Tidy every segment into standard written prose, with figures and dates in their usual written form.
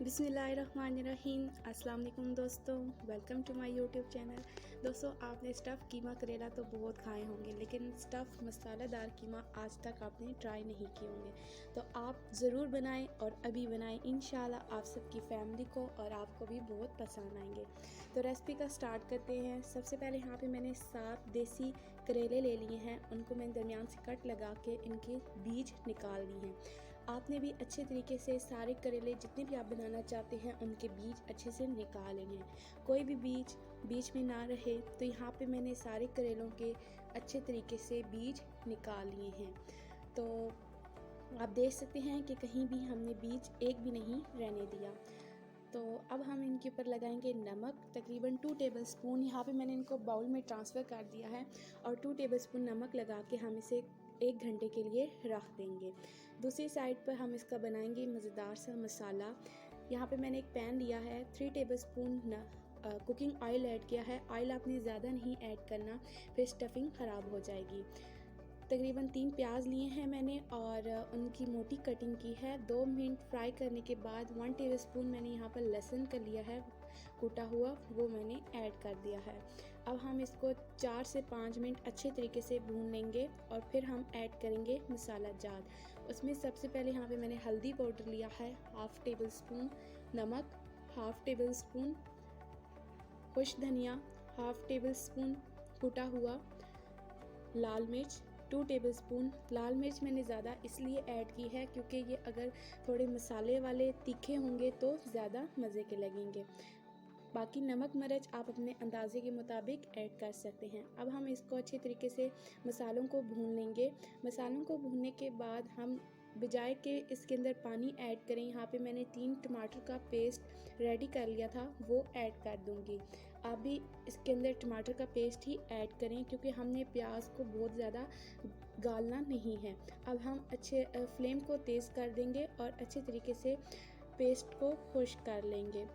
बिस्मिल्लाहिर्रहमानिर्रहीम। अस्सलाम वालेकुम दोस्तों, welcome to my YouTube channel. दोस्तों, आपने स्टफ़ कीमा करेला तो बहुत खाए होंगे, लेकिन स्टफ़ मसालेदार कीमा आज तक आपने ट्राई नहीं किए होंगे। तो आप ज़रूर बनाएं और अभी बनाएं, इंशाल्लाह आप सबकी फैमिली को और आपको भी बहुत पसंद आएंगे। तो रेसिपी का स्टार्ट करते हैं। सबसे पहले यहाँ पे मैंने 7 देसी करेले ले लिए हैं। उनको मैंने दरमियान से कट लगा के इनके बीज निकाल लिए हैं। आपने भी अच्छे तरीके से सारे करेले जितने भी आप बनाना चाहते हैं उनके बीज अच्छे से निकाल लेने हैं। कोई भी बीच में ना रहे। तो यहाँ पे मैंने सारे करेलों के अच्छे तरीके से बीज निकाल लिए हैं। तो आप देख सकते हैं कि कहीं भी हमने बीज एक भी नहीं रहने दिया। तो अब हम इनके ऊपर लगाएंगे नमक, तकरीबन 2 टेबल स्पून। यहाँ पे मैंने इनको बाउल में ट्रांसफ़र कर दिया है और 2 टेबल स्पून नमक लगा के हम इसे 1 घंटे के लिए रख देंगे। दूसरी साइड पर हम इसका बनाएंगे मज़ेदार सा मसाला। यहाँ पे मैंने एक पैन लिया है, 3 table spoon cooking oil add किया है। ऑयल आपने ज़्यादा नहीं ऐड करना, फिर स्टफिंग ख़राब हो जाएगी। तकरीबन 3 प्याज लिए हैं मैंने और उनकी मोटी कटिंग की है। 2 मिनट फ्राई करने के बाद 1 टेबलस्पून मैंने यहाँ पर लहसुन कर लिया है कूटा हुआ, वो मैंने ऐड कर दिया है। अब हम इसको 4 से 5 मिनट अच्छे तरीके से भून लेंगे और फिर हम ऐड करेंगे मसाला जात। उसमें सबसे पहले यहाँ पे मैंने हल्दी पाउडर लिया है, 1/2 टेबल स्पून, नमक 1/2 टेबल स्पून, खुश्क धनिया 1/2 टेबल स्पून कूटा हुआ, लाल मिर्च 2 टेबलस्पून। लाल मिर्च मैंने ज़्यादा इसलिए ऐड की है क्योंकि ये अगर थोड़े मसाले वाले तीखे होंगे तो ज़्यादा मज़े के लगेंगे। बाकी नमक मिर्च आप अपने अंदाजे के मुताबिक ऐड कर सकते हैं। अब हम इसको अच्छे तरीके से मसालों को भून लेंगे। मसालों को भूनने के बाद हम बजाय के इसके अंदर पानी ऐड करें, यहाँ पे मैंने 3 टमाटर का पेस्ट रेडी कर लिया था, वो ऐड कर दूँगी। आप भी इसके अंदर टमाटर का पेस्ट ही ऐड करें क्योंकि हमने प्याज को बहुत ज़्यादा गालना नहीं है। अब हम अच्छे फ्लेम को तेज़ कर देंगे और अच्छे तरीके से पेस्ट को खुश्क कर लेंगे।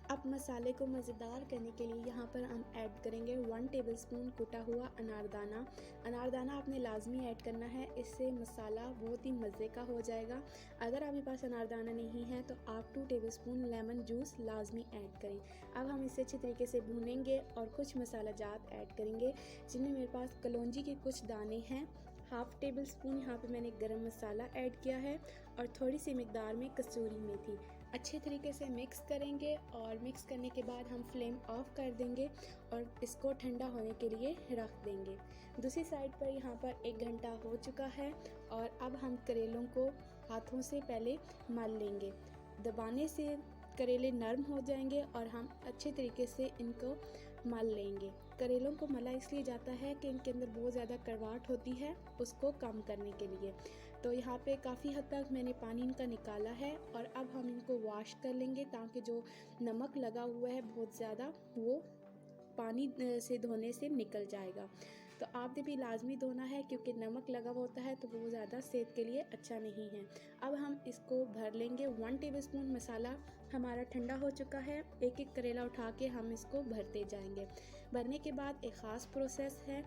अब मसाले को मज़ेदार करने के लिए यहाँ पर हम ऐड करेंगे 1 टेबलस्पून कुटा हुआ अनारदाना। अनारदाना आपने लाजमी ऐड करना है, इससे मसाला बहुत ही मज़े का हो जाएगा। अगर आपके पास अनारदाना नहीं है तो आप 2 टेबलस्पून लेमन जूस लाजमी ऐड करें। अब हम इसे अच्छे तरीके से भूनेंगे और कुछ मसाला जात ऐड करेंगे, जिनमें मेरे पास कलौंजी के कुछ दाने हैं। 1/2 टेबल स्पून यहाँ पे मैंने गरम मसाला ऐड किया है और थोड़ी सी मिकदार में कसूरी मेथी। अच्छे तरीके से मिक्स करेंगे और मिक्स करने के बाद हम फ्लेम ऑफ कर देंगे और इसको ठंडा होने के लिए रख देंगे। दूसरी साइड पर यहाँ पर 1 घंटा हो चुका है और अब हम करेलों को हाथों से पहले मल लेंगे। दबाने से करेले नरम हो जाएंगे और हम अच्छे तरीके से इनको मल लेंगे। करेलों को मला इसलिए जाता है कि इनके अंदर बहुत ज़्यादा कड़वाहट होती है, उसको कम करने के लिए। तो यहाँ पे काफ़ी हद तक मैंने पानी इनका निकाला है और अब हम इनको वॉश कर लेंगे ताकि जो नमक लगा हुआ है बहुत ज़्यादा वो पानी से धोने से निकल जाएगा। तो आपने भी लाजमी धोना है क्योंकि नमक लगा हुआ होता है तो वो ज़्यादा सेहत के लिए अच्छा नहीं है। अब हम इसको भर लेंगे। 1 टेबलस्पून मसाला हमारा ठंडा हो चुका है। एक एक करेला उठा के हम इसको भरते जाएंगे। भरने के बाद एक ख़ास प्रोसेस है,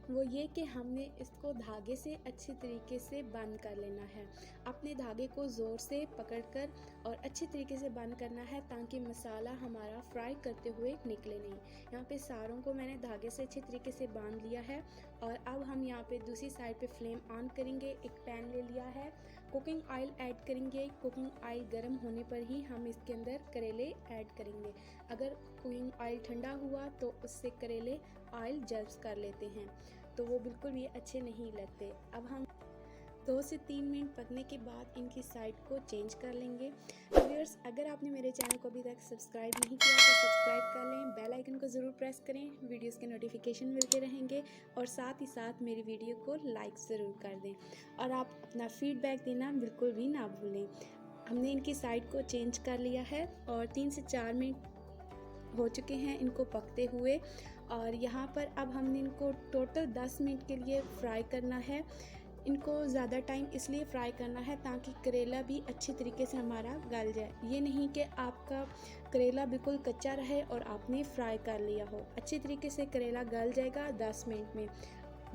वो ये कि हमने इसको धागे से अच्छे तरीके से बंद कर लेना है। अपने धागे को ज़ोर से पकड़कर और अच्छे तरीके से बंद करना है ताकि मसाला हमारा फ्राई करते हुए निकले नहीं। यहाँ पे सारों को मैंने धागे से अच्छे तरीके से बांध लिया है और अब हम यहाँ पे दूसरी साइड पे फ्लेम ऑन करेंगे। एक पैन ले लिया है, कुकिंग ऑयल ऐड करेंगे। कुकिंग ऑयल गर्म होने पर ही हम इसके अंदर करेले ऐड करेंगे। अगर कुकिंग ऑयल ठंडा हुआ तो उससे करेले ऑयल जल्ब कर लेते हैं, तो वो बिल्कुल भी अच्छे नहीं लगते। अब हम 2 से 3 मिनट पकने के बाद इनकी साइड को चेंज कर लेंगे। व्यूअर्स, अगर आपने मेरे चैनल को अभी तक सब्सक्राइब नहीं किया तो सब्सक्राइब कर लें, बेल आइकन को ज़रूर प्रेस करें, वीडियोस के नोटिफिकेशन मिलते रहेंगे और साथ ही साथ मेरी वीडियो को लाइक ज़रूर कर दें और आप अपना फीडबैक देना बिल्कुल भी ना भूलें। हमने इनकी साइड को चेंज कर लिया है और 3 से 4 मिनट हो चुके हैं इनको पकते हुए और यहाँ पर अब हमने इनको टोटल 10 मिनट के लिए फ्राई करना है। इनको ज़्यादा टाइम इसलिए फ्राई करना है ताकि करेला भी अच्छी तरीके से हमारा गल जाए। ये नहीं कि आपका करेला बिल्कुल कच्चा रहे और आपने फ्राई कर लिया हो। अच्छी तरीके से करेला गल जाएगा 10 मिनट में।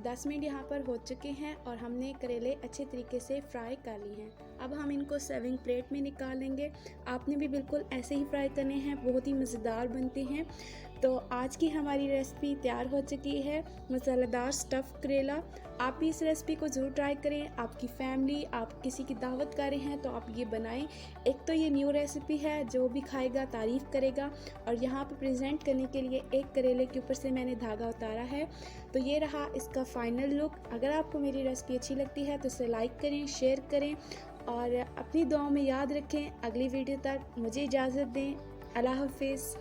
10 मिनट यहाँ पर हो चुके हैं और हमने करेले अच्छे तरीके से फ्राई कर लिए हैं। अब हम इनको सर्विंग प्लेट में निकाल लेंगे। आपने भी बिल्कुल ऐसे ही फ्राई करने हैं, बहुत ही मज़ेदार बनते हैं। तो आज की हमारी रेसिपी तैयार हो चुकी है, मसालेदार स्टफ़ करेला। आप भी इस रेसिपी को ज़रूर ट्राई करें। आपकी फैमिली, आप किसी की दावत कर रहे हैं तो आप ये बनाएं। एक तो ये न्यू रेसिपी है, जो भी खाएगा तारीफ़ करेगा। और यहाँ पर प्रेजेंट करने के लिए एक करेले के ऊपर से मैंने धागा उतारा है। तो ये रहा इसका फाइनल लुक। अगर आपको मेरी रेसिपी अच्छी लगती है तो इसे लाइक करें, शेयर करें और अपनी दुआओं में याद रखें। अगली वीडियो तक मुझे इजाज़त दें। अल्लाह हाफिज़।